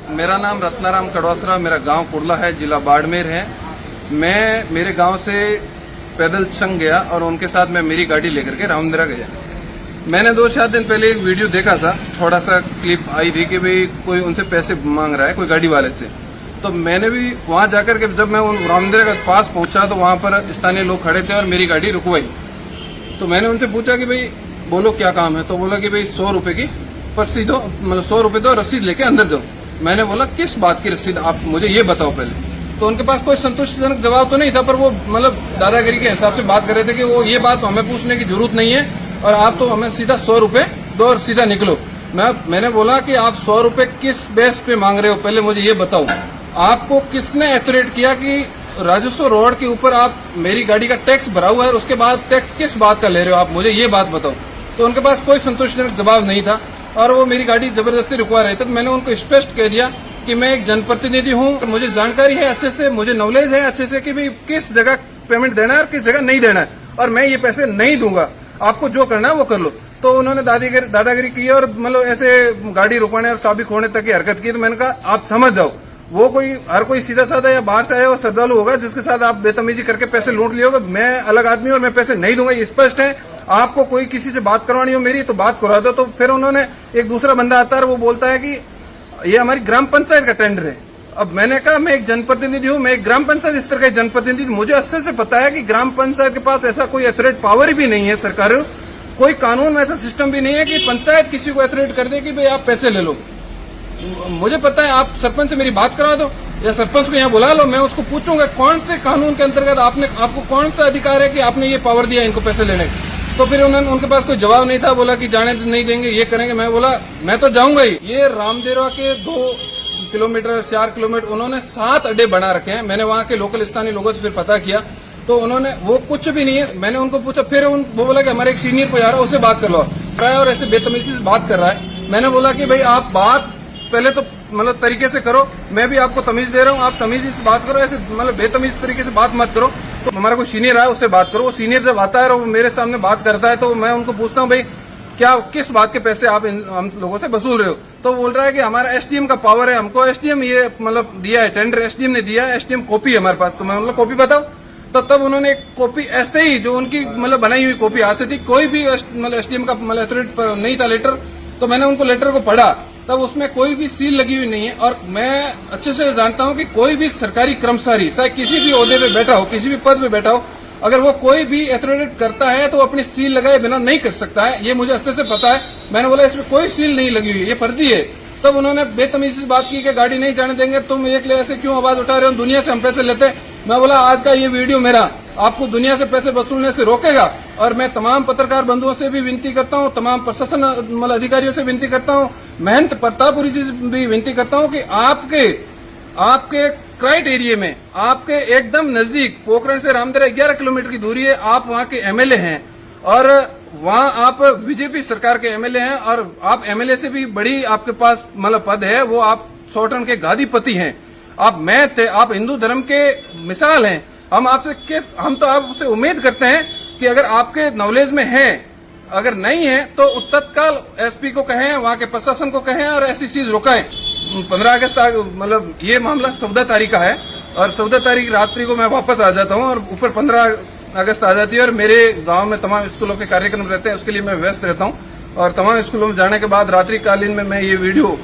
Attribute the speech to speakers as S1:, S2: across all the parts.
S1: मेरा नाम रत्नाराम कड़वासरा, मेरा गांव कुर्ला है, जिला बाड़मेर है। मैं मेरे गांव से पैदल चंग गया और उनके साथ मैं मेरी गाड़ी लेकर के रामदेरा गया। मैंने 2-4 दिन पहले एक वीडियो देखा था, थोड़ा सा क्लिप आई थी कि भाई कोई उनसे पैसे मांग रहा है कोई गाड़ी वाले से। तो मैंने भी वहां जाकर के जब मैं उन रामदेरा के पास पहुंचा तो वहां पर स्थानीय लोग खड़े थे और मेरी गाड़ी रुकवाई। तो मैंने उनसे पूछा कि भाई बोलो क्या काम है। तो बोला कि भाई 100 रुपए की पर्ची दो, मतलब 100 रुपए दो, रसीद लेके अंदर जाओ। मैंने बोला किस बात की रसीद, आप मुझे ये बताओ पहले। तो उनके पास कोई संतुष्टिजनक जवाब तो नहीं था, पर वो मतलब दादागिरी के हिसाब से बात कर रहे थे कि वो ये बात हमें पूछने की जरूरत नहीं है और आप तो हमें सीधा 100 रुपए दो और सीधा निकलो। मैंने बोला कि आप 100 रुपए किस बेस पे मांग रहे हो, पहले मुझे ये बताओ। आपको किसने एथोरेट किया कि राजस्व रोड के ऊपर आप मेरी गाड़ी का टैक्स भरा हुआ है, उसके बाद टैक्स किस बात का ले रहे हो, आप मुझे ये बात बताओ। तो उनके पास कोई संतुष्टिजनक जवाब नहीं था और वो मेरी गाड़ी जबरदस्ती रुकवा रहे थे। तो मैंने उनको स्पष्ट कह दिया कि मैं एक जनप्रतिनिधि हूँ, मुझे जानकारी है अच्छे से, मुझे नॉलेज है अच्छे से कि भाई किस जगह पेमेंट देना है और किस जगह नहीं देना है, और मैं ये पैसे नहीं दूंगा, आपको जो करना है वो कर लो। तो उन्होंने दादागिरी की और मतलब ऐसे गाड़ी रुकवाने और चाबी खोने तक की हरकत की। तो मैंने कहा आप समझ जाओ, वो हर कोई सीधा साधा या बाहर से आया हुआ श्रद्धालु होगा जिसके साथ आप बेतमीजी करके पैसे लूट लिए होगा। मैं अलग आदमी और मैं पैसे नहीं दूंगा, ये स्पष्ट है। आपको कोई किसी से बात करवानी हो मेरी तो बात करवा दो। तो फिर उन्होंने एक दूसरा बंदा आता है, वो बोलता है कि ये हमारी ग्राम पंचायत का टेंडर है। अब मैंने कहा मैं एक जनप्रतिनिधि हूँ, मैं एक ग्राम पंचायत स्तर का जनप्रतिनिधि, मुझे अच्छे से पता है कि ग्राम पंचायत के पास ऐसा कोई एथोरेट पावर भी नहीं है। सरकार कोई कानून में ऐसा सिस्टम भी नहीं है कि पंचायत किसी को एथोरेट कर दे कि भाई आप पैसे ले लो। मुझे पता है, आप सरपंच से मेरी बात करा दो या सरपंच को यहाँ बुला लो, मैं उसको पूछूंगा कौन से कानून के अंतर्गत आपको कौन सा अधिकार है कि आपने ये पावर दिया इनको पैसे लेने। तो फिर उनके पास कोई जवाब नहीं था, बोला कि जाने नहीं देंगे, ये करेंगे। मैं बोला मैं तो जाऊंगा ही। ये रामदेरा के 2 किलोमीटर 4 किलोमीटर उन्होंने 7 अड्डे बना रखे हैं। मैंने वहाँ के लोकल स्थानीय लोगों से फिर पता किया तो उन्होंने वो कुछ भी नहीं है। मैंने उनको पूछा, फिर वो बोला कि हमारे एक सीनियर को जा रहा है उससे बात कर लो, और ऐसे बेतमीजी से बात कर रहा है। मैंने बोला कि भाई आप बात पहले तो मतलब तरीके से करो, मैं भी आपको तमीज दे रहा हूँ, आप तमीजी से बात करो, ऐसे मतलब बेतमीज तरीके से बात मत करो। तो हमारा कोई सीनियर आया उससे बात करो। वो सीनियर जब आता है और वो मेरे सामने बात करता है तो मैं उनको पूछता हूँ भाई क्या किस बात के पैसे आप हम लोगों से वसूल रहे हो। तो बोल रहा है कि हमारा एसडीएम का पावर है, हमको एसडीएम ये मतलब दिया है, टेंडर एसडीएम ने दिया है, एसडीएम कॉपी है हमारे पास। तो मैं मतलब कॉपी बताओ। तो तब उन्होंने एक कॉपी ऐसे ही जो उनकी मतलब बनाई हुई कॉपी हाथ से थी, कोई भी मतलब एसडीएम का मतलब एथोरिटी नहीं था लेटर। तो मैंने उनको लेटर को पढ़ा, तब उसमें कोई भी सील लगी हुई नहीं है। और मैं अच्छे से जानता हूं कि कोई भी सरकारी कर्मचारी चाहे किसी भी ओहदे पे बैठा हो, किसी भी पद पे बैठा हो, अगर वो कोई भी एथोरिटी करता है तो अपनी सील लगाए बिना नहीं कर सकता है, ये मुझे अच्छे से पता है। मैंने बोला इसमें कोई सील नहीं लगी हुई है, ये फर्जी है। तब उन्होंने बेतमीजी से बात की कि गाड़ी नहीं जाने देंगे, तुम एक ऐसे क्यों आवाज उठा रहे हो, दुनिया से हम पैसे लेते। मैं बोला आज का ये वीडियो मेरा आपको दुनिया से पैसे वसूलने से रोकेगा। और मैं तमाम पत्रकार बंधुओं से भी विनती करता हूँ, तमाम प्रशासन मतलब अधिकारियों से विनती करता हूँ, महंत प्रतापपुरी जी से भी विनती करता हूँ कि आपके क्राइट एरिया में, आपके एकदम नजदीक पोखरण से रामदेरा 11 किलोमीटर की दूरी है, आप वहाँ के एमएलए हैं और वहाँ आप बीजेपी सरकार के एमएलए हैं और आप एमएलए से भी बड़ी आपके पास मतलब पद है, वो आप सौटन के गादीपति हैं। आप आप हिंदू धर्म के मिसाल हैं। हम तो आपसे उम्मीद करते हैं कि अगर आपके नॉलेज में है, अगर नहीं है तो तत्काल एसपी को कहें, वहाँ के प्रशासन को कहें और ऐसी चीज रुकाएं। 15 अगस्त मतलब ये मामला 14 तारीख का है और 14 तारीख रात्रि को मैं वापस आ जाता हूँ और ऊपर 15 अगस्त आ जाती है और मेरे गांव में तमाम स्कूलों के कार्यक्रम रहते हैं, उसके लिए मैं व्यस्त रहता हूँ। और तमाम स्कूलों में जाने के बाद रात्रिकालीन में मैं ये वीडियो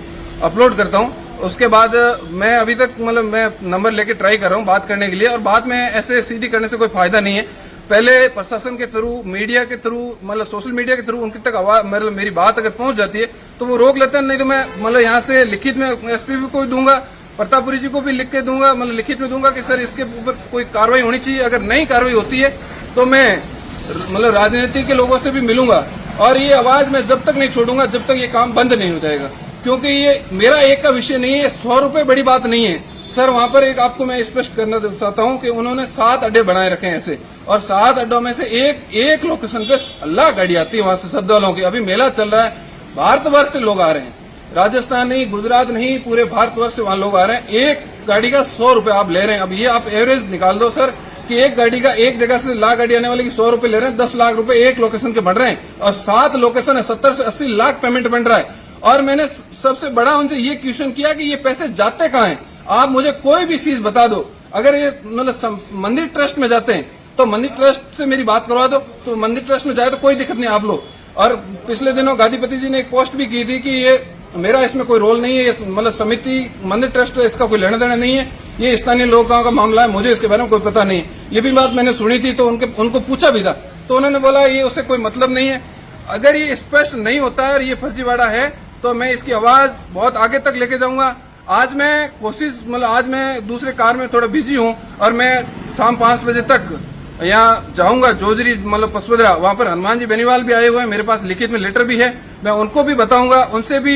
S1: अपलोड करता हूँ। उसके बाद मैं अभी तक मतलब मैं नंबर लेके ट्राई कर रहा हूँ बात करने के लिए, और बाद में ऐसे सीधी करने से कोई फायदा नहीं है। पहले प्रशासन के थ्रू, मीडिया के थ्रू, मतलब सोशल मीडिया के थ्रू उनके तक आवाज मतलब मेरी बात अगर पहुंच जाती है तो वो रोक लेते हैं, नहीं तो मैं मतलब यहाँ से लिखित में एसपी को दूंगा, प्रतापपुरी जी को भी लिख के दूंगा, मतलब लिखित में दूंगा कि सर इसके ऊपर कोई कार्रवाई होनी चाहिए। अगर नहीं कार्रवाई होती है तो मैं मतलब राजनीति के लोगों से भी मिलूंगा और ये आवाज मैं जब तक नहीं छोड़ूंगा जब तक ये काम बंद नहीं हो जाएगा। क्योंकि ये मेरा एक का विषय नहीं है, 100 रुपए बड़ी बात नहीं है सर। वहां पर एक आपको मैं स्पष्ट करना चाहता हूँ कि उन्होंने 7 अड्डे बनाए रखे हैं ऐसे, और 7 अड्डों में से एक लोकेशन पे अल्लाह गाड़ी आती है वहां से श्रद्धालुओं की। अभी मेला चल रहा है, भारतवर्ष से लोग आ रहे हैं, राजस्थान नहीं, गुजरात नहीं, पूरे भारतवर्ष से वहां लोग आ रहे हैं। एक गाड़ी का 100 रुपए आप ले रहे हैं। अब ये आप एवरेज निकाल दो सर कि एक गाड़ी का एक जगह से लाख गाड़ी आने वाली की 100 रुपए ले रहे हैं, 10 लाख रुपए एक लोकेशन के बढ़ रहे हैं और 7 लोकेशन है, 70 से 80 लाख पेमेंट बन रहा है। और मैंने सबसे बड़ा उनसे ये क्वेश्चन किया कि ये पैसे जाते कहाँ हैं, आप मुझे कोई भी चीज बता दो। अगर ये मतलब मंदिर ट्रस्ट में जाते हैं तो मंदिर ट्रस्ट से मेरी बात करवा दो, तो मंदिर ट्रस्ट में जाए तो कोई दिक्कत नहीं आप लोग। और पिछले दिनों गादीपति जी ने एक पोस्ट भी की थी कि ये मेरा इसमें कोई रोल नहीं है, ये मतलब समिति मंदिर ट्रस्ट इसका कोई लेना देना नहीं है, ये स्थानीय लोगों का मामला है, मुझे इसके बारे में कोई पता नहीं है। ये भी बात मैंने सुनी थी, तो उनको पूछा भी था, तो उन्होंने बोला ये उससे कोई मतलब नहीं है। अगर ये स्पष्ट नहीं होता है और ये फर्जीवाड़ा है तो मैं इसकी आवाज बहुत आगे तक लेके जाऊंगा। आज मैं आज मैं दूसरे कार में थोड़ा बिजी हूँ और मैं शाम 5 बजे तक यहाँ जाऊंगा जोजरी मतलब पसवदरा, वहां पर हनुमान जी बेनीवाल भी आए हुए हैं, मेरे पास लिखित में लेटर भी है, मैं उनको भी बताऊंगा, उनसे भी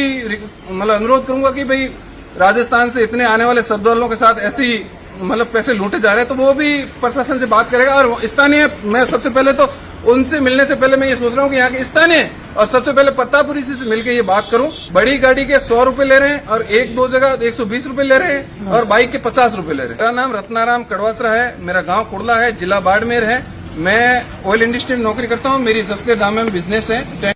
S1: मतलब अनुरोध करूंगा कि भाई राजस्थान से इतने आने वाले श्रद्धालुओं के साथ ऐसी मतलब पैसे लूटे जा रहे हैं, तो वो भी प्रशासन से बात करेगा। और स्थानीय मैं सबसे पहले तो उनसे मिलने से पहले मैं ये सोच रहा हूँ कि यहाँ के स्थानीय और सबसे पहले पत्तापुरी से मिलकर ये बात करूं। बड़ी गाड़ी के 100 रुपए ले रहे हैं और 1-2 जगह 120 रुपए ले रहे हैं और बाइक के 50 रुपए ले रहे हैं। मेरा नाम रत्नाराम कड़वासरा है, मेरा गांव कुर्ला है, जिला बाड़मेर है। मैं ऑयल इंडस्ट्री में नौकरी करता हूँ, मेरी सस्ते दाम में बिजनेस है।